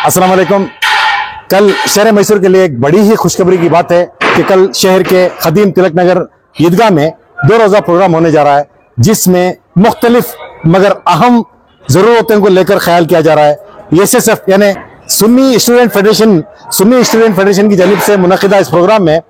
अस्सलाम वालेकुम। कल शहर मैसूर के लिए एक बड़ी ही खुशखबरी की बात है कि कल शहर के खदीम तिलक नगर ईदगाह में 2 रोज़ा प्रोग्राम होने जा रहा है, जिसमें मुख्तलिफ मगर अहम ज़रूरतों को लेकर ख्याल किया जा रहा है। एसएसएफ यानी सुन्नी स्टूडेंट फेडरेशन की जानिब से मुनक़िदा इस प्रोग्राम में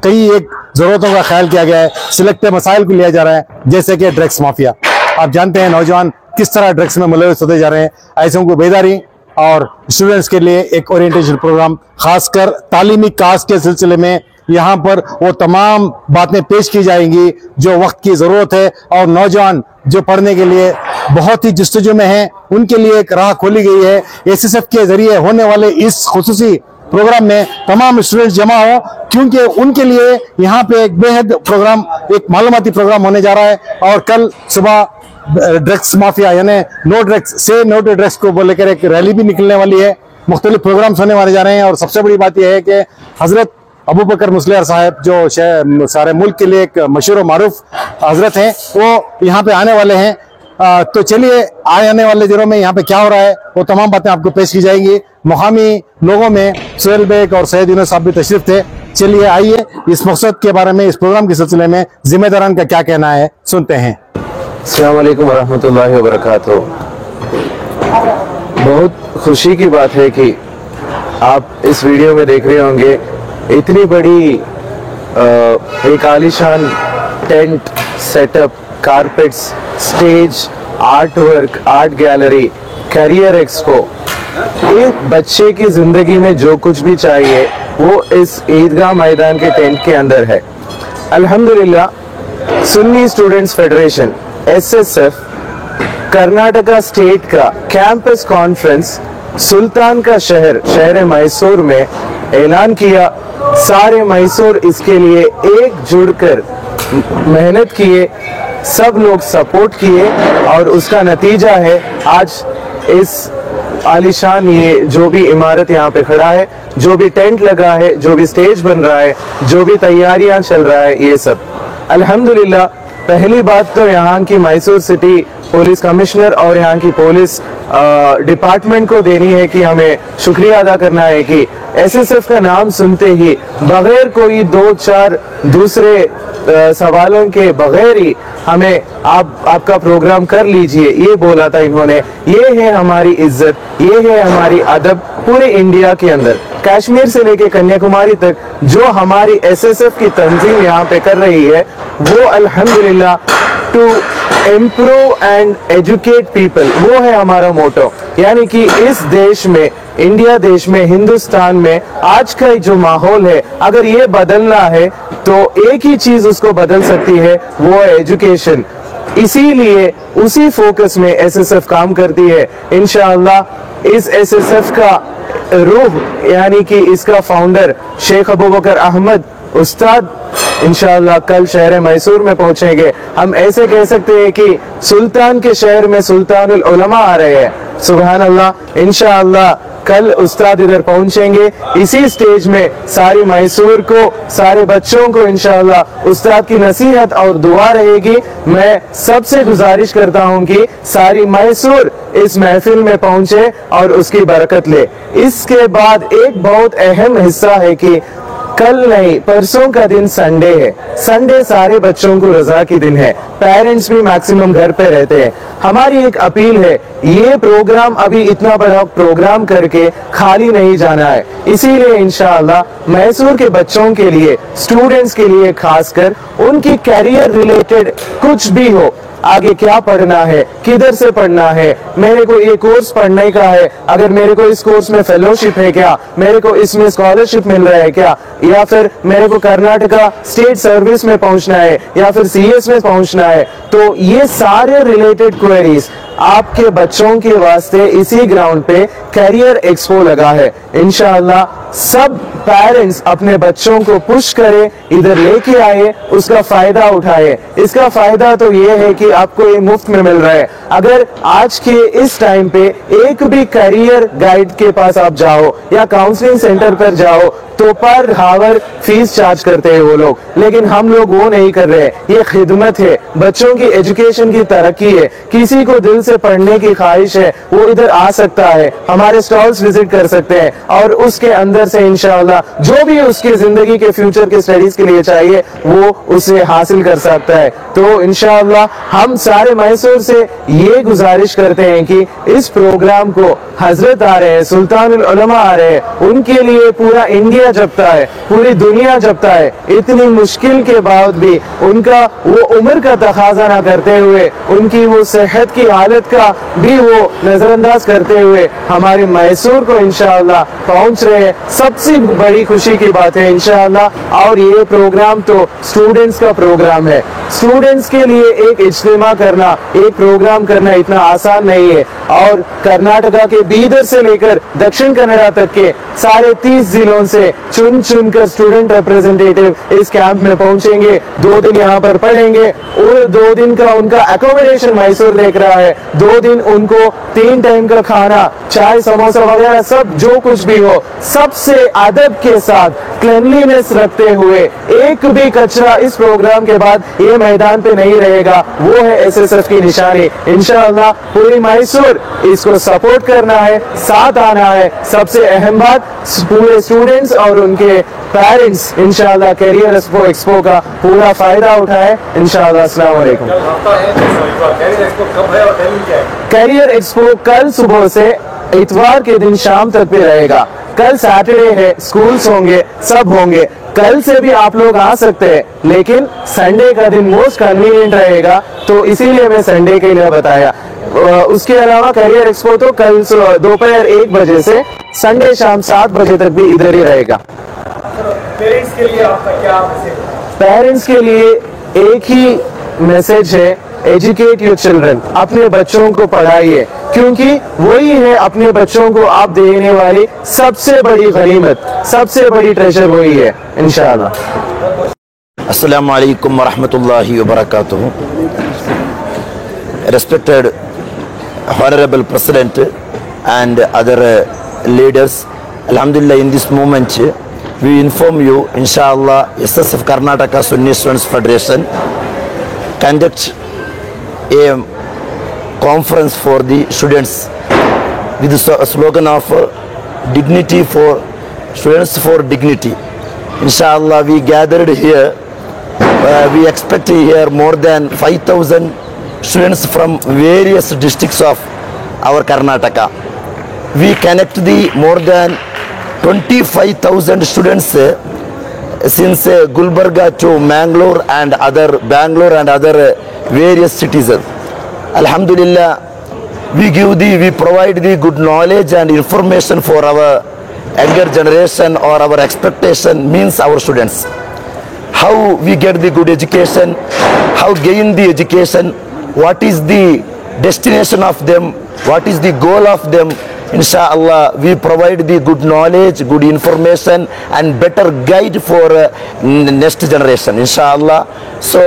कई एक ज़रूरतों का ख्याल किया गया है। सिलेक्टेड मसाइल को लिया जा रहा है, जैसे कि ड्रग्स माफिया। आप जानते हैं नौजवान किस तरह ड्रग्स में मुलविस होते जा रहे हैं। ऐसे को बेदारी और स्टूडेंट्स के लिए एक ओरिएंटेशन प्रोग्राम, खासकर तालीमी कास्ट के सिलसिले में यहाँ पर वो तमाम बातें पेश की जाएंगी जो वक्त की ज़रूरत है, और नौजवान जो पढ़ने के लिए बहुत ही जस्तजू में हैं उनके लिए एक राह खोली गई है। एसएसएफ के जरिए होने वाले इस खुसूसी प्रोग्राम में तमाम स्टूडेंट्स जमा हो, क्योंकि उनके लिए यहाँ पे एक बेहद प्रोग्राम, एक मालूमाती प्रोग्राम होने जा रहा है। और कल सुबह ड्रग्स माफिया यानी नो ड्रग्स से नो टू ड्रग्स को लेकर एक रैली भी निकलने वाली है। मुख्तलिफ प्रोग्राम्स होने वाले जा रहे हैं, और सबसे बड़ी बात यह है कि हजरत अबू बकर मुस्लियार साहब जो सारे मुल्क के लिए एक मशहूर मारूफ हजरत हैं, वो यहाँ पे आने वाले हैं। तो चलिए आने वाले दिनों में यहाँ पे क्या हो रहा है वो तमाम बातें आपको पेश की जाएंगी। मुकामी लोगों में सोहेल बेग और सैयद यूनुस साहब भी तशरीफ थे। चलिए आइए इस मकसद के बारे में, इस प्रोग्राम के सिलसिले में जिम्मेदारान का क्या कहना है सुनते हैं। अस्सलाम वालेकुम वरहमतुल्लाहि वबरकातुहू। बहुत खुशी की बात है कि आप इस वीडियो में देख रहे होंगे इतनी बड़ी एक आलीशान tent setup, carpets, stage, art work, art gallery, career expo. एक बच्चे की जिंदगी में जो कुछ भी चाहिए वो इस ईदगाह मैदान के टेंट के अंदर है। अल्हम्दुलिल्लाह Sunni students federation SSF Karnataka state का कैंपस कॉन्फ्रेंस सुल्तान का शहर मैसूर में ऐलान किया। सारे मैसूर इसके लिए एकजुट कर मेहनत किए, सब लोग सपोर्ट किए, और उसका नतीजा है आज इस आलिशान ये जो भी इमारत यहाँ पे खड़ा है, जो भी टेंट लगा है, जो भी स्टेज बन रहा है, जो भी तैयारियां चल रहा है, ये सब अल्हम्दुलिल्लाह। पहली बात तो यहाँ की मैसूर सिटी पुलिस कमिश्नर और यहाँ की पुलिस डिपार्टमेंट को देनी है कि हमें शुक्रिया अदा करना है कि एसएसएफ का नाम सुनते ही बगैर कोई 2-4 दूसरे सवालों के बगैर ही हमें आपका प्रोग्राम कर लीजिए, ये बोला था इन्होंने। ये है हमारी इज्जत, ये है हमारी अदब पूरे इंडिया के अंदर, कश्मीर से लेके कन्याकुमारी तक जो हमारी एसएसएफ की तंजीम यहाँ पे कर रही है वो अल्हम्दुलिल्लाह to improve and educate people, वो है हमारा मोटो। यानी कि इस देश में, इंडिया देश में, हिंदुस्तान में आज का जो माहौल है, अगर ये बदलना है तो एक ही चीज उसको बदल सकती है, वो है एजुकेशन। इसीलिए उसी फोकस में एसएसएफ काम करती है। इंशाअल्लाह इस एसएसएफ का रूह यानी कि इसका फाउंडर शेख अबू बकर अहमद उस्ताद इंशाअल्लाह कल शहर मैसूर में पहुंचेंगे। हम ऐसे कह सकते हैं कि सुल्तान के शहर में सुल्तानुल उलमा आ रहे हैं। सुभान अल्लाह। इंशाअल्लाह कल उस्ताद इधर पहुंचेंगे। इसी स्टेज में सारी मैसूर को, सारे बच्चों को इंशाअल्लाह उस्ताद की नसीहत और दुआ रहेगी। मैं सबसे गुजारिश करता हूं कि सारी मैसूर इस महफिल में पहुंचे और उसकी बरकत ले। इसके बाद एक बहुत अहम हिस्सा है कि कल नहीं परसों का दिन संडे है। संडे सारे बच्चों को रजा की दिन है, पेरेंट्स भी मैक्सिमम घर पे रहते हैं। हमारी एक अपील है, ये प्रोग्राम अभी इतना बड़ा प्रोग्राम करके खाली नहीं जाना है। इसीलिए इंशाअल्लाह मैसूर के बच्चों के लिए, स्टूडेंट्स के लिए खासकर उनकी कैरियर रिलेटेड कुछ भी हो, आगे क्या पढ़ना है, किधर से पढ़ना है, मेरे को ये कोर्स पढ़ने का है, अगर मेरे को इस कोर्स में फेलोशिप है क्या, मेरे को इसमें स्कॉलरशिप मिल रहा है क्या, या फिर मेरे को कर्नाटका स्टेट सर्विस में पहुंचना है या फिर सीएस में पहुंचना है, तो ये सारे रिलेटेड क्वेरीज आपके बच्चों के वास्ते इसी ग्राउंड पे करियर एक्सपो लगा है। इंशाअल्लाह सब पेरेंट्स अपने बच्चों को पुश करें, इधर लेके आए, उसका फायदा उठाए। इसका फायदा तो ये है कि आपको ये मुफ्त में मिल रहा है। अगर आज के इस टाइम पे एक भी करियर गाइड के पास आप जाओ या काउंसलिंग सेंटर पर जाओ तो पर हावर फीस चार्ज करते हैं वो लोग, लेकिन हम लोग वो नहीं कर रहे। ये खिदमत है, बच्चों की एजुकेशन की तरक्की है। किसी को दिल से पढ़ने की ख्वाहिश है वो इधर आ सकता है, हमारे स्टॉल्स विजिट कर सकते हैं और उसके अंदर से इंशाअल्लाह जो भी उसकी जिंदगी के फ्यूचर के स्टडीज के लिए चाहिए वो उसे हासिल कर सकता है। तो इंशाअल्लाह हम सारे मैसूर से ये गुजारिश करते हैं कि इस प्रोग्राम को हजरत आ रहे हैं, सुल्तानुल उलमा आ रहे हैं, उनके लिए पूरा इंडिया जपता है, पूरी दुनिया जपता है। इतनी मुश्किल के बाद भी उनका वो उम्र का तकाजा ना करते हुए, उनकी वो सेहत की हालत का भी वो नजरअंदाज करते हुए हमारे मैसूर को इंशाअल्लाह पहुंच रहे हैं। सबसे बड़ी खुशी की बात है इंशाअल्लाह। और ये प्रोग्राम तो स्टूडेंट्स का प्रोग्राम है। स्टूडेंट्स के लिए एक इज्तिमा करना, एक प्रोग्राम करना इतना आसान नहीं है। और कर्नाटका के बीदर से लेकर दक्षिण कन्नड़ा तक के सारे 30 जिलों से चुन चुन कर स्टूडेंट रिप्रेजेंटेटिव इस कैंप में पहुंचेंगे। 2 दिन यहाँ पर पढ़ेंगे और 2 दिन का उनका अकोमोडेशन मैसूर देख रहा है। 2 दिन उनको 3 टाइम का खाना, चाय समोसा वगैरह सब जो कुछ भी हो, सबसे अदब के साथ क्लीनलीनेस रखते हुए, एक भी कचरा इस प्रोग्राम के बाद ये मैदान पे नहीं रहेगा। वो है एसएसएफ की निशानी। इंशाअल्लाह पूरी मैसूर इसको सपोर्ट करना है, साथ आना है। सबसे अहम बात पूरे स्टूडेंट्स और उनके पेरेंट्स इंशाअल्लाह कैरियर एक्सपो का पूरा फायदा उठाए इंशाअल्लाह। अस्सलाम वालेकुम। कैरियर एक्सपो कल सुबह से इतवार के दिन शाम तक भी रहेगा। कल सैटरडे है, स्कूल्स होंगे, सब होंगे। कल से भी आप लोग आ सकते हैं, लेकिन संडे का दिन मोस्ट कन्वीनियंट रहेगा, तो इसीलिए मैं संडे के लिए बताया। उसके अलावा कैरियर एक्सपो तो कल दोपहर 1 बजे से संडे शाम 7 बजे तक भी इधर ही रहेगा। पेरेंट्स के लिए आपका क्या मैसेज? पेरेंट्स के लिए एक ही मैसेज है, एजुकेट योर चिल्ड्रन। अपने बच्चों को पढ़ाइए, क्योंकि वही है अपने बच्चों को आप देने वाली सबसे बड़ी गनीमत, सबसे बड़ी ट्रेजर वही है इंशाअल्लाह। अस्सलामु अलैकुम वरहमतुल्लाहि वबरकातुहू। Respected Honorable President and other leaders, Alhamdulillah, in this moment we inform you, inshallah, SSF Karnataka Sunni Students Federation conduct a conference for the students with the slogan of dignity for students for dignity. Inshallah, we gathered here. We expect here more than 5,000 students from various districts of our Karnataka. We connect the more than 25,000 students since Gulbarga to Bangalore and other various cities. Alhamdulillah, we provide the good knowledge and information for our younger generation, or our expectation means our students. How we get the good education, how gain the education, what is the destination of them, what is the goal of them. Inshallah, we provide the good knowledge, good information and better guide for next generation, inshallah. So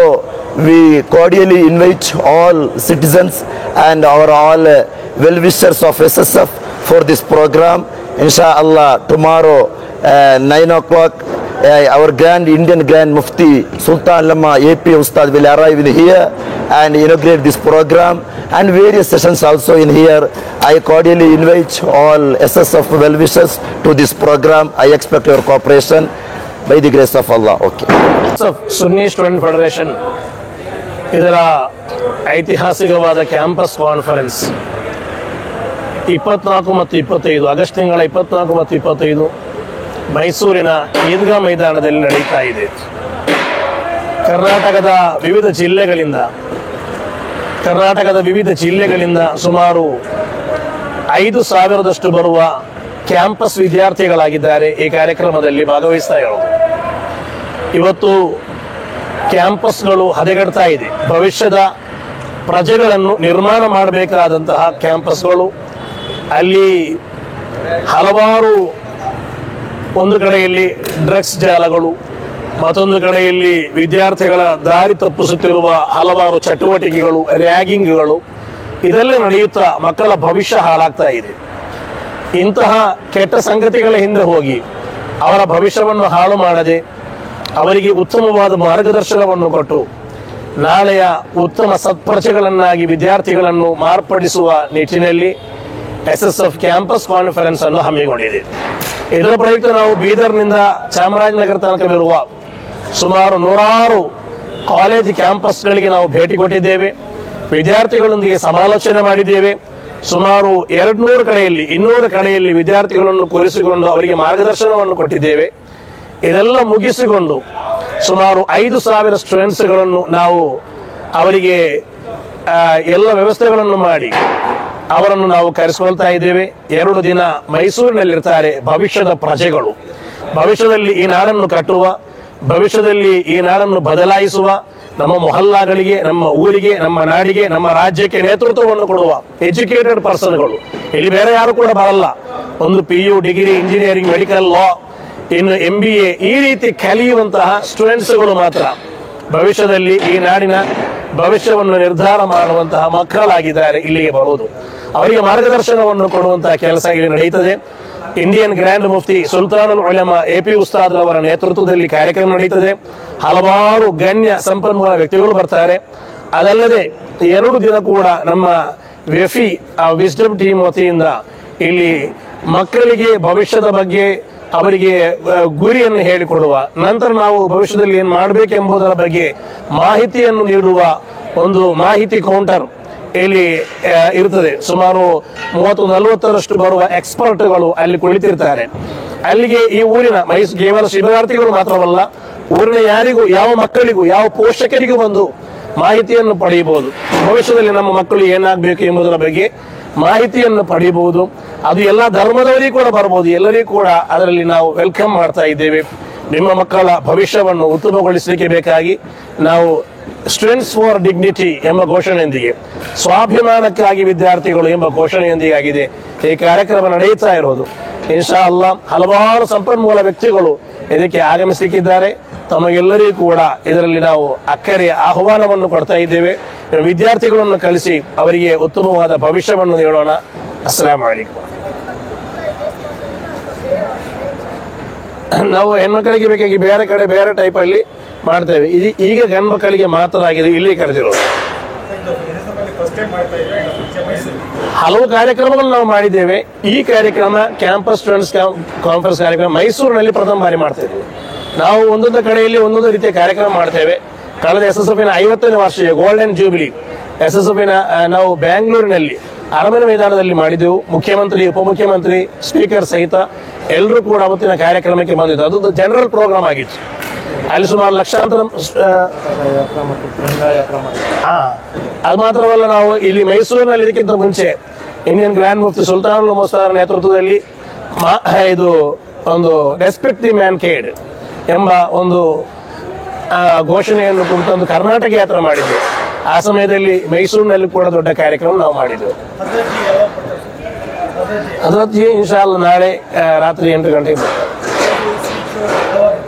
we cordially invite all citizens and our all well-wishers of SSF for this program. Inshallah, tomorrow 9 o'clock our Indian Grand Mufti Sultan Lama AP Ustad will arrive in here and inaugurate this program, and various sessions also in here. I cordially invite all SSF well-wishers to this program. I expect your cooperation by the grace of Allah. Okay. Sunni student federation ಇದರ ಐತಿಹಾಸಿಕವಾದ campus conference 24 ಮತ್ತು 25 August ತಿಂಗಳ 24 ಮತ್ತು 25 ಮೈಸೂರಿನ ಈದ್ಗಾ ಮೈದಾನದಲ್ಲಿ ನಡೀತಾ ಇದೆ. ಕರ್ನಾಟಕದ ವಿವಿಧ ಜಿಲ್ಲೆಗಳಿಂದ ಸುಮಾರು 5,000ದಷ್ಟು ಬರುವ ಕ್ಯಾಂಪಸ್ ವಿದ್ಯಾರ್ಥಿಗಳಾಗಿದ್ದಾರೆ ಈ ಕಾರ್ಯಕ್ರಮದಲ್ಲಿ ಭಾಗವಹಿಸ್ತಾ ಇರೋದು. ಇವತ್ತು ಕ್ಯಾಂಪಸ್ಗಳು ಹದಗೆಡ್ತಾ ಇದೆ. ಭವಿಷ್ಯದ ಪ್ರಜೆಗಳನ್ನು ನಿರ್ಮಾಣ ಮಾಡಬೇಕಾದಂತಹ ಕ್ಯಾಂಪಸ್ಗಳು, ಅಲ್ಲಿ ಹಲವಾರು, ಒಂದು ಕಡೆಯಲ್ಲಿ ಡ್ರಗ್ಸ್ ಜಾಲಗಳು, ಮತ್ತೊಂದು ಕಡೆಯಲ್ಲಿ ವಿದ್ಯಾರ್ಥಿಗಳ ದಾರಿ ತಪ್ಪಿಸುತ್ತಿರುವ ಹಲವಾರು ಚಟುವಟಿಕೆಗಳು, ರ್ಯಾಗಿಂಗ್ಗಳು, ಇದೆಲ್ಲ ನಡೆಯುತ್ತಾ ಮಕ್ಕಳ ಭವಿಷ್ಯ ಹಾಳಾಗ್ತಾ ಇದೆ. ಇಂತಹ ಕೆಟ್ಟ ಸಂಗತಿಗಳ ಹಿಂದೆ ಹೋಗಿ ಅವರ ಭವಿಷ್ಯವನ್ನು ಹಾಳು ಮಾಡದೆ ಅವರಿಗೆ ಉತ್ತಮವಾದ ಮಾರ್ಗದರ್ಶನವನ್ನು ಕೊಟ್ಟು ನಾಳೆಯ ಉತ್ತಮ ಸತ್ಪ್ರಜೆಗಳನ್ನಾಗಿ ವಿದ್ಯಾರ್ಥಿಗಳನ್ನು ಮಾರ್ಪಡಿಸುವ ನಿಟ್ಟಿನಲ್ಲಿ SSF ಕ್ಯಾಂಪಸ್ ಕಾನ್ಫರೆನ್ಸ್ ಅನ್ನು ಹಮ್ಮಿಕೊಂಡಿದೆ. ಇದರ ಪ್ರಯುಕ್ತ ನಾವು ಬೀದರ್ನಿಂದ ಚಾಮರಾಜನಗರ ತನಕವಿರುವ ಸುಮಾರು 100 ಕಾಲೇಜ್ ಕ್ಯಾಂಪಸ್ಗಳಿಗೆ ನಾವು ಭೇಟಿ ಕೊಟ್ಟಿದ್ದೇವೆ. ವಿದ್ಯಾರ್ಥಿಗಳೊಂದಿಗೆ ಸಮಾಲೋಚನೆ ಮಾಡಿದ್ದೇವೆ. ಸುಮಾರು 200 ಕಡೆಯಲ್ಲಿ ವಿದ್ಯಾರ್ಥಿಗಳನ್ನು ಕೂರಿಸಿಕೊಂಡು ಅವರಿಗೆ ಮಾರ್ಗದರ್ಶನವನ್ನು ಕೊಟ್ಟಿದ್ದೇವೆ. ಇದೆಲ್ಲ ಮುಗಿಸಿಕೊಂಡು ಸುಮಾರು 5,000 ಸ್ಟೂಡೆಂಟ್ಸ್ಗಳನ್ನು ನಾವು ಅವರಿಗೆ ಎಲ್ಲ ವ್ಯವಸ್ಥೆಗಳನ್ನು ಮಾಡಿ ಅವರನ್ನು ನಾವು ಕರೆಸಿಕೊಳ್ತಾ ಇದ್ದೇವೆ. 2 ದಿನ ಮೈಸೂರಿನಲ್ಲಿರ್ತಾರೆ ಭವಿಷ್ಯದ ಪ್ರಜೆಗಳು. ಭವಿಷ್ಯದಲ್ಲಿ ಈ ನಾಡನ್ನು ಕಟ್ಟುವ, ಭವಿಷ್ಯದಲ್ಲಿ ಈ ನಾಡನ್ನು ಬದಲಾಯಿಸುವ, ನಮ್ಮ ಮೊಹಲ್ಲಾಗಳಿಗೆ, ನಮ್ಮ ಊರಿಗೆ, ನಮ್ಮ ನಾಡಿಗೆ, ನಮ್ಮ ರಾಜ್ಯಕ್ಕೆ ನೇತೃತ್ವವನ್ನು ಕೊಡುವ ಎಜುಕೇಟೆಡ್ ಪರ್ಸನ್ಗಳು. ಇಲ್ಲಿ ಬೇರೆ ಯಾರು ಕೂಡ ಬರಲ್ಲ. ಒಂದು PU, ಡಿಗ್ರಿ, ಇಂಜಿನಿಯರಿಂಗ್, ಮೆಡಿಕಲ್, ಲಾ, ಇನ್ನು MBA ಈ ರೀತಿ ಕಲಿಯುವಂತಹ ಸ್ಟೂಡೆಂಟ್ಸ್ಗಳು ಮಾತ್ರ ಭವಿಷ್ಯದಲ್ಲಿ ಈ ನಾಡಿನ ಭವಿಷ್ಯವನ್ನು ನಿರ್ಧಾರ ಮಾಡುವಂತಹ ಮಕ್ಕಳಾಗಿದ್ದಾರೆ ಇಲ್ಲಿಗೆ ಬರುವುದು. ಅವರಿಗೆ ಮಾರ್ಗದರ್ಶನವನ್ನು ಕೊಡುವಂತಹ ಕೆಲಸ ಇಲ್ಲಿ ನಡೆಯುತ್ತದೆ. ಇಂಡಿಯನ್ ಗ್ರ್ಯಾಂಡ್ ಮುಫ್ತಿ ಸುಲ್ತಾನುಲ್ ಉಲಮಾ AP ಉಸ್ತಾದ್ ಅವರ ನೇತೃತ್ವದಲ್ಲಿ ಕಾರ್ಯಕ್ರಮ ನಡೀತದೆ. ಹಲವಾರು ಗಣ್ಯ ಸಂಪನ್ಮೂಲ ವ್ಯಕ್ತಿಗಳು ಬರ್ತಾರೆ. ಅದಲ್ಲದೆ 2 ದಿನ ಕೂಡ ನಮ್ಮ ವೆಫಿ ವಿಸ್ಡಮ್ ಟೀಮ್ ವತಿಯಿಂದ ಇಲ್ಲಿ ಮಕ್ಕಳಿಗೆ ಭವಿಷ್ಯದ ಬಗ್ಗೆ ಅವರಿಗೆ ಗುರಿಯನ್ನು ಹೇಳಿಕೊಡುವ, ನಂತರ ನಾವು ಭವಿಷ್ಯದಲ್ಲಿ ಏನು ಮಾಡಬೇಕೆಂಬುದರ ಬಗ್ಗೆ ಮಾಹಿತಿಯನ್ನು ನೀಡುವ ಒಂದು ಮಾಹಿತಿ ಕೌಂಟರ್ ಇಲ್ಲಿ ಇರ್ತದೆ. ಸುಮಾರು 30-40ರಷ್ಟು ಬರುವ ಎಕ್ಸ್ಪರ್ಟ್ಗಳು ಅಲ್ಲಿ ಕುಳಿತಿರ್ತಾರೆ. ಅಲ್ಲಿಗೆ ಈ ಊರಿನ ಕೇವಲ ಶಿಬಿರಾರ್ಥಿಗಳು ಮಾತ್ರವಲ್ಲ, ಊರಿನ ಯಾರಿಗೂ, ಯಾವ ಮಕ್ಕಳಿಗೂ, ಯಾವ ಪೋಷಕರಿಗೂ ಬಂದು ಮಾಹಿತಿಯನ್ನು ಪಡೆಯಬಹುದು. ಭವಿಷ್ಯದಲ್ಲಿ ನಮ್ಮ ಮಕ್ಕಳು ಏನಾಗಬೇಕು ಎಂಬುದರ ಬಗ್ಗೆ ಮಾಹಿತಿಯನ್ನು ಪಡೆಯಬಹುದು. ಅದು ಎಲ್ಲ ಧರ್ಮದವರಿಗೂ ಕೂಡ ಬರಬಹುದು. ಎಲ್ಲರಿಗೂ ಕೂಡ ಅದರಲ್ಲಿ ನಾವು ವೆಲ್ಕಮ್ ಮಾಡ್ತಾ ಇದ್ದೇವೆ. ನಿಮ್ಮ ಮಕ್ಕಳ ಭವಿಷ್ಯವನ್ನು ಉತ್ತಮಗೊಳಿಸಲಿಕ್ಕೆ ಬೇಕಾಗಿ ನಾವು ಸ್ಟೂಡೆಂಟ್ಸ್ ಫಾರ್ ಡಿಗ್ನಿಟಿ ಎಂಬ ಘೋಷಣೆಯೊಂದಿಗೆ, ಸ್ವಾಭಿಮಾನಕ್ಕಾಗಿ ವಿದ್ಯಾರ್ಥಿಗಳು ಎಂಬ ಘೋಷಣೆಯೊಂದಿಗೆ ಆಗಿದೆ ಈ ಕಾರ್ಯಕ್ರಮ ನಡೆಯುತ್ತಾ ಇರೋದು. ಇನ್ಶಾ ಅಲ್ಲಾ ಹಲವಾರು ಸಂಪನ್ಮೂಲ ವ್ಯಕ್ತಿಗಳು ಇದಕ್ಕೆ ಆಗಮಿಸಲಿಕ್ಕಿದ್ದಾರೆ. ತಮಗೆಲ್ಲರಿಗೂ ಕೂಡ ಇದರಲ್ಲಿ ನಾವು ಅಕ್ಕರೆಯ ಆಹ್ವಾನವನ್ನು ಕೊಡ್ತಾ ಇದ್ದೇವೆ. ವಿದ್ಯಾರ್ಥಿಗಳನ್ನು ಕಲಿಸಿ ಅವರಿಗೆ ಉತ್ತಮವಾದ ಭವಿಷ್ಯವನ್ನು ನೀಡೋಣ. ಅಸ್ಸಲಾಮು ಅಲೈಕುಂ. ನಾವು ಹೆಣ್ಮಕ್ಕಳಿಗೆ ಬೇಕಾಗಿ ಬೇರೆ ಕಡೆ ಬೇರೆ ಟೈಪ್ ಅಲ್ಲಿ ಮಾಡ್ತೇವೆ. ಈಗ ಗಂಡು ಮಕ್ಕಳಿಗೆ ಮಾತ್ರ ಆಗಿದೆ ಇಲ್ಲಿ ಕರೆದಿರೋದು. ಹಲವು ಕಾರ್ಯಕ್ರಮಗಳು ನಾವು ಮಾಡಿದ್ದೇವೆ. ಈ ಕಾರ್ಯಕ್ರಮ ಕ್ಯಾಂಪಸ್ ಸ್ಟೂಡೆಂಟ್ಸ್ ಕಾನ್ಫರೆನ್ಸ್ ಕಾರ್ಯಕ್ರಮ ಮೈಸೂರಿನಲ್ಲಿ ಪ್ರಥಮ ಬಾರಿ ಮಾಡ್ತಾ ಇದ್ದೇವೆ. ನಾವು ಒಂದೊಂದು ಕಡೆಯಲ್ಲಿ ಒಂದೊಂದು ರೀತಿಯ ಕಾರ್ಯಕ್ರಮ ಮಾಡ್ತೇವೆ. ಕಳೆದ SSFನ 50ನೇ ವಾರ್ಷಿಕ ಗೋಲ್ಡನ್ ಜೂಬಿಲಿ SSFನ ನಾವು ಬ್ಯಾಂಗ್ಳೂರಿನಲ್ಲಿ ಅರಮನೆ ಮೈದಾನದಲ್ಲಿ ಮಾಡಿದೆವು. ಮುಖ್ಯಮಂತ್ರಿ, ಉಪಮುಖ್ಯಮಂತ್ರಿ, ಸ್ಪೀಕರ್ ಸಹಿತ ಎಲ್ಲರೂ ಕೂಡ ಅವತ್ತಿನ ಕಾರ್ಯಕ್ರಮಕ್ಕೆ ಬಂದಿದ್ದು. ಅದು ಜನರಲ್ ಪ್ರೋಗ್ರಾಮ್ ಆಗಿತ್ತು. ಅಲ್ಲಿ ಸುಮಾರು ಲಕ್ಷಾಂತರ ಅದು ಮಾತ್ರವಲ್ಲ, ನಾವು ಇಲ್ಲಿ ಮೈಸೂರಿನಲ್ಲಿ ಇದಕ್ಕಿಂತ ಮುಂಚೆ ಇಂಡಿಯನ್ ಗ್ರ್ಯಾಂಡ್ ಮುಫ್ತಿ ಸುಲ್ತಾನುಲ್ ಉಲಮಾ ನೇತೃತ್ವದಲ್ಲಿ ಇದು ಒಂದು ರೆಸ್ಪೆಕ್ಟ್ ದಿ ಮ್ಯಾನ್ಕೈಂಡ್ ಎಂಬ ಒಂದು ಘೋಷಣೆಯನ್ನು ಕುರಿತು ಒಂದು ಕರ್ನಾಟಕ ಯಾತ್ರೆ ಮಾಡಿದ್ದೆ. ಆ ಸಮಯದಲ್ಲಿ ಮೈಸೂರಿನಲ್ಲಿ ಕೂಡ ದೊಡ್ಡ ಕಾರ್ಯಕ್ರಮ ನಾವು ಮಾಡಿದ್ದೆವು. ಅದರೊತ್ತಿಗೆ ಇನ್ಶಾ ಅಲ್ಲಾ ನಾಳೆ ರಾತ್ರಿ 8 ಗಂಟೆಗೆ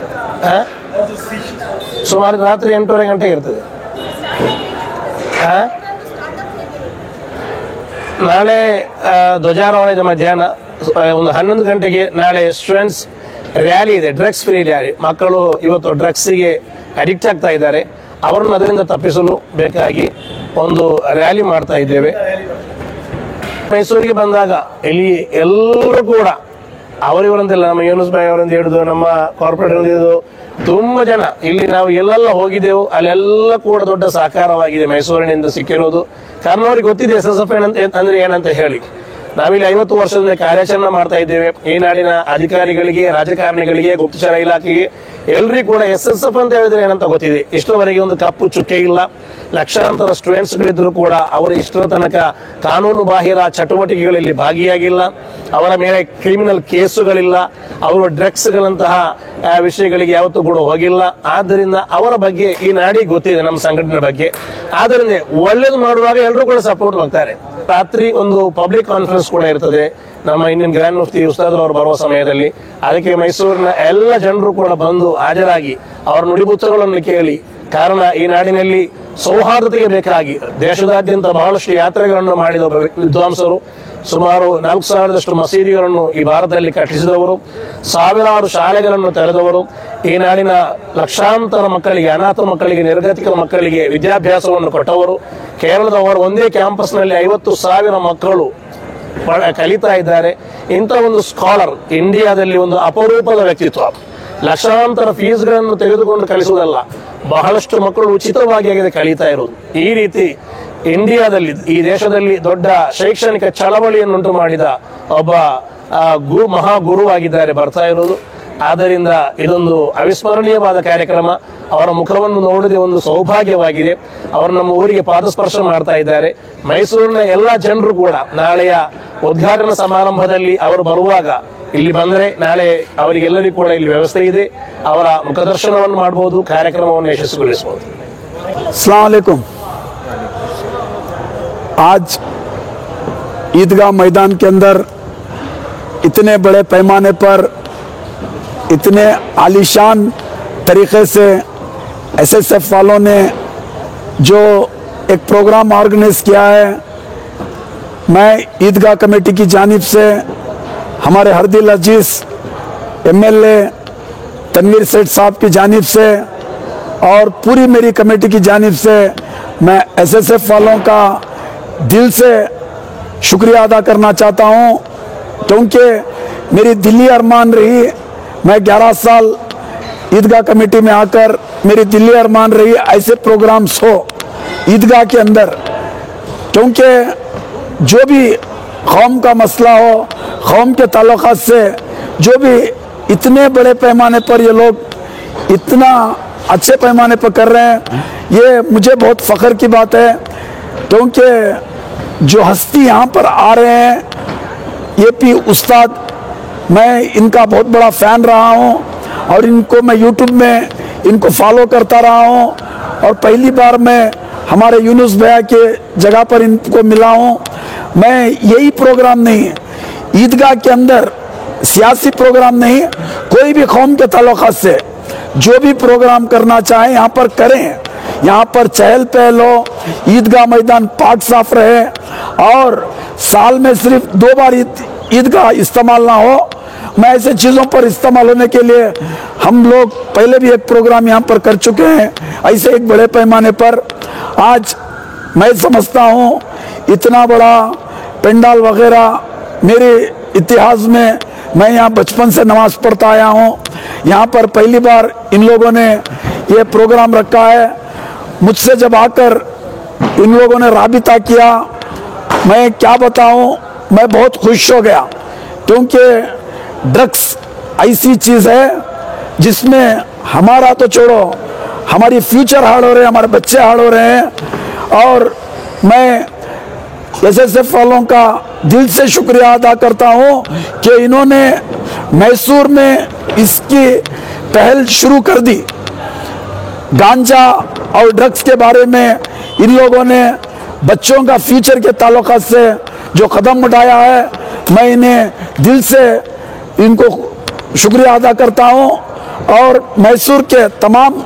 ಸುಮಾರು ರಾತ್ರಿ 8:30 ಗಂಟೆಗೆ ಇರ್ತದೆ. ನಾಳೆ ಧ್ವಜಾರೋಹಣದ ಮಧ್ಯಾಹ್ನ ಒಂದು 11 ಗಂಟೆಗೆ ನಾಳೆ ಸ್ಟೂಡೆಂಟ್ಸ್ ರ್ಯಾಲಿ ಇದೆ, ಡ್ರಗ್ಸ್ ಫ್ರೀ ರ್ಯಾಲಿ. ಮಕ್ಕಳು ಇವತ್ತು ಡ್ರಗ್ಸ್ಗೆ ಅಡಿಕ್ಟ್ ಆಗ್ತಾ ಇದ್ದಾರೆ, ಅವರನ್ನು ಅದರಿಂದ ತಪ್ಪಿಸಲು ಬೇಕಾಗಿ ಒಂದು ರ್ಯಾಲಿ ಮಾಡ್ತಾ ಇದ್ದೇವೆ. ಮೈಸೂರಿಗೆ ಬಂದಾಗ ಇಲ್ಲಿ ಎಲ್ಲರೂ ಕೂಡ ಅವರಿವರಂತೆಲ್ಲ, ನಮ್ಮ ಯೂನುಸ್ ಭಾಯ್ ಅವರಿಂದ ಹಿಡಿದು ನಮ್ಮ ಕಾರ್ಪೊರೇಟರ್ ಹಿಡಿದು ತುಂಬಾ ಜನ ಇಲ್ಲಿ ನಾವು ಎಲ್ಲೆಲ್ಲ ಹೋಗಿದ್ದೆವು, ಅಲ್ಲೆಲ್ಲ ಕೂಡ ದೊಡ್ಡ ಸಹಕಾರವಾಗಿದೆ ಮೈಸೂರಿನಿಂದ ಸಿಕ್ಕಿರೋದು. ಕಾರಣ ಅವ್ರಿಗೆ ಗೊತ್ತಿದೆ SSF ಅಂದ್ರೆ ಏನಂತ ಹೇಳಿ. ನಾವಿಲ್ಲಿ 50 ವರ್ಷದಿಂದ ಕಾರ್ಯಾಚರಣೆ ಮಾಡ್ತಾ ಇದ್ದೇವೆ. ಈ ನಾಡಿನ ಅಧಿಕಾರಿಗಳಿಗೆ, ರಾಜಕಾರಣಿಗಳಿಗೆ, ಗುಪ್ತಚರ ಇಲಾಖೆಗೆ ಎಲ್ರಿಗೂ ಕೂಡ SSF ಅಂತ ಹೇಳಿದ್ರೆ ಏನಂತ ಗೊತ್ತಿದೆ. ಇಷ್ಟರವರೆಗೆ ಒಂದು ಕಪ್ಪು ಚುಕ್ಕೆ ಇಲ್ಲ. ಲಕ್ಷಾಂತರ ಸ್ಟೂಡೆಂಟ್ಸ್ಗಳಿದ್ರು ಕೂಡ ಅವರು ಇಷ್ಟರ ತನಕ ಕಾನೂನು ಬಾಹಿರ ಚಟುವಟಿಕೆಗಳಲ್ಲಿ ಭಾಗಿಯಾಗಿಲ್ಲ. ಅವರ ಮೇಲೆ ಕ್ರಿಮಿನಲ್ ಕೇಸುಗಳಿಲ್ಲ. ಅವರು ಡ್ರಗ್ಸ್ಗಳಂತಹ ವಿಷಯಗಳಿಗೆ ಯಾವತ್ತೂ ಕೂಡ ಹೋಗಿಲ್ಲ. ಆದ್ದರಿಂದ ಅವರ ಬಗ್ಗೆ ಈ ನಾಡಿಗೆ ಗೊತ್ತಿದೆ, ನಮ್ಮ ಸಂಘಟನೆ ಬಗ್ಗೆ. ಆದ್ದರಿಂದ ಒಳ್ಳೇದು ಮಾಡುವಾಗ ಎಲ್ಲರೂ ಕೂಡ ಸಪೋರ್ಟ್ ಮಾಡ್ತಾರೆ. ರಾತ್ರಿ ಒಂದು ಪಬ್ಲಿಕ್ ಕಾನ್ಫರೆನ್ಸ್ ಕೂಡ ಇರ್ತದೆ ನಮ್ಮ ಇಂಡಿಯನ್ ಗ್ರ್ಯಾಂಡ್ ಮುಫ್ತಿ ಉಸ್ತಾದ್ ಅವರು ಬರುವ ಸಮಯದಲ್ಲಿ. ಅದಕ್ಕೆ ಮೈಸೂರಿನ ಎಲ್ಲ ಜನರು ಕೂಡ ಬಂದು ಹಾಜರಾಗಿ ಅವರ ನುಡಿಮುತ್ತಗಳನ್ನು ಕೇಳಿ. ಕಾರಣ ಈ ನಾಡಿನಲ್ಲಿ ಸೌಹಾರ್ದತೆಗೆ ಬೇಕಾಗಿ ದೇಶದಾದ್ಯಂತ ಬಹಳಷ್ಟು ಯಾತ್ರೆಗಳನ್ನು ಮಾಡಿದ ವಿದ್ವಾಂಸರು. ಸುಮಾರು 4,000ದಷ್ಟು ಮಸೀದಿಗಳನ್ನು ಈ ಭಾರತದಲ್ಲಿ ಕಟ್ಟಿಸಿದವರು, ಸಾವಿರಾರು ಶಾಲೆಗಳನ್ನು ತೆರೆದವರು, ಈ ನಾಡಿನ ಲಕ್ಷಾಂತರ ಮಕ್ಕಳಿಗೆ, ಅನಾಥ ಮಕ್ಕಳಿಗೆ, ನಿರ್ಗತಿಕ ಮಕ್ಕಳಿಗೆ ವಿದ್ಯಾಭ್ಯಾಸವನ್ನು ಕೊಟ್ಟವರು. ಕೇರಳದವರು ಒಂದೇ ಕ್ಯಾಂಪಸ್ನಲ್ಲಿ 50,000 ಮಕ್ಕಳು ಕಲಿತಾ ಇದ್ದಾರೆ. ಇಂಥ ಒಂದು ಸ್ಕಾಲರ್ ಇಂಡಿಯಾದಲ್ಲಿ ಒಂದು ಅಪರೂಪದ ವ್ಯಕ್ತಿತ್ವ. ಲಕ್ಷಾಂತರ ಫೀಸ್ಗಳನ್ನು ತೆಗೆದುಕೊಂಡು ಕಲಿಸುವುದಲ್ಲ, ಬಹಳಷ್ಟು ಮಕ್ಕಳು ಉಚಿತವಾಗಿ ಆಗಿದೆ ಕಲಿತಾ ಇರುವುದು. ಈ ರೀತಿ ಇಂಡಿಯಾದಲ್ಲಿ, ಈ ದೇಶದಲ್ಲಿ ದೊಡ್ಡ ಶೈಕ್ಷಣಿಕ ಚಳವಳಿಯನ್ನುಂಟು ಮಾಡಿದ ಒಬ್ಬ ಮಹಾಗುರುವಾಗಿದ್ದಾರೆ ಬರ್ತಾ ಇರುವುದು. ಆದ್ದರಿಂದ ಇದೊಂದು ಅವಿಸ್ಮರಣೀಯವಾದ ಕಾರ್ಯಕ್ರಮ. ಅವರ ಮುಖವನ್ನು ನೋಡದೆ ಒಂದು ಸೌಭಾಗ್ಯವಾಗಿದೆ. ಅವರು ನಮ್ಮ ಊರಿಗೆ ಪಾದಸ್ಪರ್ಶ ಮಾಡ್ತಾ ಇದ್ದಾರೆ. ಮೈಸೂರಿನ ಎಲ್ಲ ಜನರು ಕೂಡ ನಾಳೆಯ ಉದ್ಘಾಟನಾ ಸಮಾರಂಭದಲ್ಲಿ ಅವರು ಬರುವಾಗ ಇಲ್ಲಿ ಬಂದರೆ ನಾಳೆ ಅವರಿಗೆಲ್ಲರಿಗೂ ಕೂಡ ಇಲ್ಲಿ ವ್ಯವಸ್ಥೆ ಇದೆ. ಅವರ ಮುಖದರ್ಶನವನ್ನು ಮಾಡಬಹುದು, ಕಾರ್ಯಕ್ರಮವನ್ನು ಯಶಸ್ವಿಗೊಳಿಸಬಹುದು. अस्सलाम वालेकुम। आज ईदगाह मैदान के अंदर इतने बड़े पैमाने पर इतने आलीशान तरीके से एसएसएफ वालों ने जो एक प्रोग्राम ऑर्गेनाइज किया है, मैं ईदगाह कमेटी की जानिब से हमारे हरदिल अजीज एमएलए तनवीर सेठ साहब की जानिब से और पूरी मेरी कमेटी की जानिब से मैं एसएसएफ वालों का दिल से शुक्रिया अदा करना चाहता हूं, क्योंकि मेरी दिली अरमान रही, मैं 11 साल ईदगाह कमेटी में आकर मेरी दिली अरमान रही ऐसे प्रोग्राम्स हो ईदगाह के अंदर, क्योंकि जो भी कौम का मसला हो, कौम के ताल्लुकात से जो भी इतने बड़े पैमाने पर ये लोग इतना अच्छे पैमाने पर कर रहे हैं, ये मुझे बहुत फ़ख्र की बात है। क्योंकि जो हस्ती यहाँ पर आ रहे हैं, ये पी उस्ताद, मैं इनका बहुत बड़ा फ़ैन रहा हूँ और इनको मैं यूट्यूब में इनको फॉलो करता रहा हूँ। और पहली बार मैं हमारे यूनुस भैया के जगह पर इनको मिला हूँ। मैं यही प्रोग्राम नहीं, ईदगाह के अंदर सियासी प्रोग्राम नहीं, कोई भी कौम के ताल्लुकात से जो भी प्रोग्राम करना चाहे यहाँ पर करें। यहाँ पर चहल पहल हो, ईदगाह मैदान पाक साफ रहे और साल में सिर्फ 2 बार ईदगाह इस्तेमाल ना हो। मैं ऐसे चीज़ों पर इस्तेमाल होने के लिए हम लोग पहले भी एक प्रोग्राम यहाँ पर कर चुके हैं, ऐसे एक बड़े पैमाने पर। आज मैं समझता हूँ इतना बड़ा पंडाल वगैरह मेरे इतिहास में, मैं यहाँ बचपन से नमाज पढ़ता आया हूँ, यहाँ पर पहली बार इन लोगों ने ये प्रोग्राम रखा है। मुझसे जब आकर इन लोगों ने राबिता किया, मैं क्या बताऊँ, मैं बहुत खुश हो गया, क्योंकि ड्रग्स ऐसी चीज़ है जिसमें हमारा तो छोड़ो, हमारी फ्यूचर हार्ड हो रहे हैं, हमारे बच्चे हार्ड हो रहे हैं। और मैं एसएसएफ वालों का दिल से शुक्रिया अदा करता हूं कि इन्होंने मैसूर में इसकी पहल शुरू कर दी। गांजा और ड्रग्स के बारे में इन लोगों ने बच्चों का फ्यूचर के ताल्लुकात से जो कदम उठाया है, मैं इन्हें दिल से इनको शुक्रिया अदा करता हूं। और मैसूर के तमाम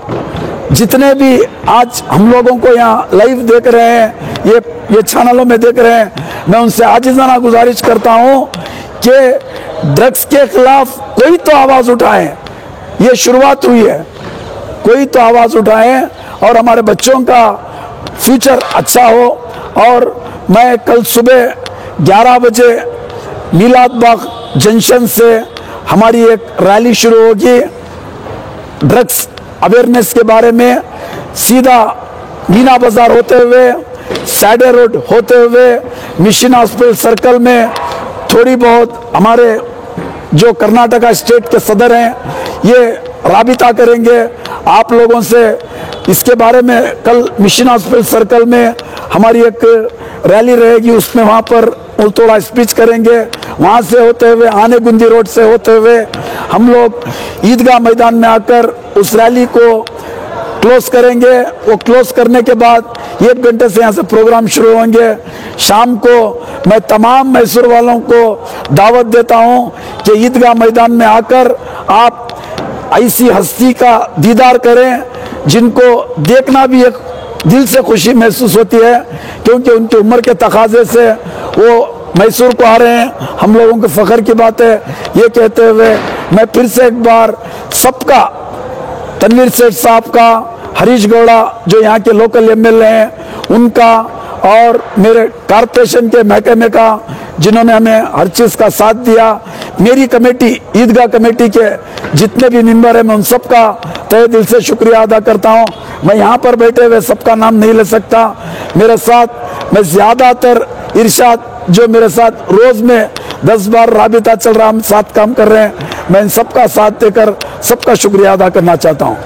जितने भी आज हम लोगों को यहाँ लाइव देख रहे हैं, ये चैनलों में देख रहे हैं, मैं उनसे आजिज़ाना गुजारिश करता हूँ कि ड्रग्स के खिलाफ कोई तो आवाज़ उठाएं। ये शुरुआत हुई है, कोई तो आवाज़ उठाएं और हमारे बच्चों का फ्यूचर अच्छा हो। और मैं कल सुबह 11 बजे मीलाद बाग जंक्शन से हमारी एक रैली शुरू होगी ड्रग्स अवेयरनेस के बारे में, सीधा मीना बाजार होते हुए, सैडे रोड होते हुए, मिशन हॉस्पिटल सर्कल में थोड़ी बहुत हमारे जो कर्नाटका स्टेट के सदर हैं ये राबिता करेंगे आप लोगों से। इसके बारे में कल मिशन हॉस्पिटल सर्कल में हमारी एक रैली रहेगी, उसमें वहाँ पर थोड़ा स्पीच करेंगे। वहाँ से होते हुए आने गुंदी रोड से होते हुए हम लोग ईदगाह मैदान में आकर उस रैली को क्लोज करेंगे। वो क्लोज करने के बाद 1 घंटे से यहाँ से प्रोग्राम शुरू होंगे। शाम को मैं तमाम मैसूर वालों को दावत देता हूँ कि ईदगाह मैदान में आकर आप ऐसी हस्ती का दीदार करें जिनको देखना भी एक दिल से खुशी महसूस होती है, क्योंकि उनकी उम्र के तकाजे से वो मैसूर को आ रहे हैं, हम लोगों को फख्र की बात है। ये कहते हुए मैं फिर से एक बार सबका, तनवीर सेठ साहब का, हरीश गौड़ा जो यहाँ के लोकल एमएलए हैं उनका, और मेरे कारपोरेशन के महकमे का जिन्होंने हमें हर चीज़ का साथ दिया, मेरी कमेटी, ईदगाह कमेटी के जितने भी मेंबर हैं, मैं उन सबका तहे दिल से शुक्रिया अदा करता हूँ। मैं यहाँ पर बैठे हुए सबका नाम नहीं ले सकता। मेरे साथ मैं ज़्यादातर इरशाद जो मेरे साथ रोज़ में 10 बार राबिता चल रहा, हम साथ काम कर रहे हैं, मैं इन सबका साथ देकर सबका शुक्रिया अदा करना चाहता हूँ।